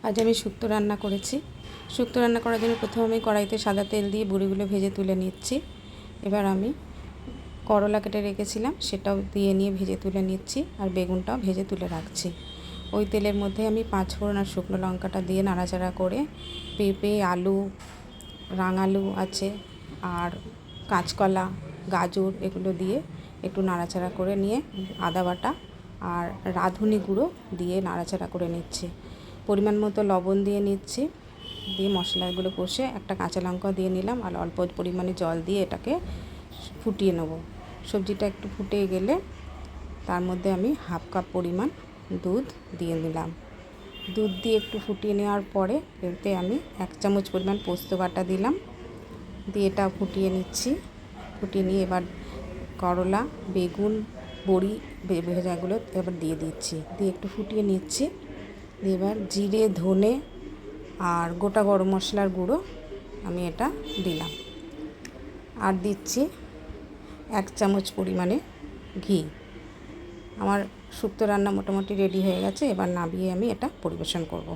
আজ আমি শুক্তো রান্না করেছি। শুক্তো রান্না করার জন্য প্রথমে আমি কড়াইতে সাদা তেল দিয়ে বড়িগুলো ভেজে তুলে নিচ্ছি। এবার আমি করলা কেটে রেখেছিলাম সেটাও দিয়ে নিয়ে ভেজে তুলে নিচ্ছি, আর বেগুনটাও ভেজে তুলে রাখছি। ওই তেলের মধ্যে আমি 5 ফোড়ন আর শুকনো লঙ্কাটা দিয়ে নাড়াচাড়া করে পেঁপে, আলু, রাঙালু আছে আর কাঁচকলা, গাজর এগুলো দিয়ে একটু নাড়াচাড়া করে নিয়ে আদা বাটা আর রাঁধুনি গুঁড়ো দিয়ে নাড়াচাড়া করে নিচ্ছি। পরিমাণ মতো লবণ দিয়ে নিচ্ছি, দিয়ে মশলাগুলো কষে একটা কাঁচা লঙ্কা দিয়ে নিলাম আর অল্প পরিমাণে জল দিয়ে এটাকে ফুটিয়ে নেব। সবজিটা একটু ফুটে গেলে তার মধ্যে আমি হাফ কাপ পরিমাণ দুধ দিয়ে দিলাম। দুধ দিয়ে একটু ফুটিয়ে নেওয়ার পরে এতে আমি 1 চামচ পরিমাণ পোস্ত বাটা দিলাম, দিয়ে এটা ফুটিয়ে নিচ্ছি। ফুটিয়ে নিয়ে এবার করলা, বেগুন, বড়ি ভেজাগুলো এবার দিয়ে দিচ্ছি, দিয়ে একটু ফুটিয়ে নিচ্ছি। এবার জিরে, ধনে আর গোটা গরম মশলার গুঁড়ো আমি এটা দিলাম, আর দিচ্ছি 1 চামচ পরিমাণে ঘি। আমার শুক্তো রান্না মোটামুটি রেডি হয়ে গেছে। এবার নামিয়ে আমি এটা পরিবেশন করব।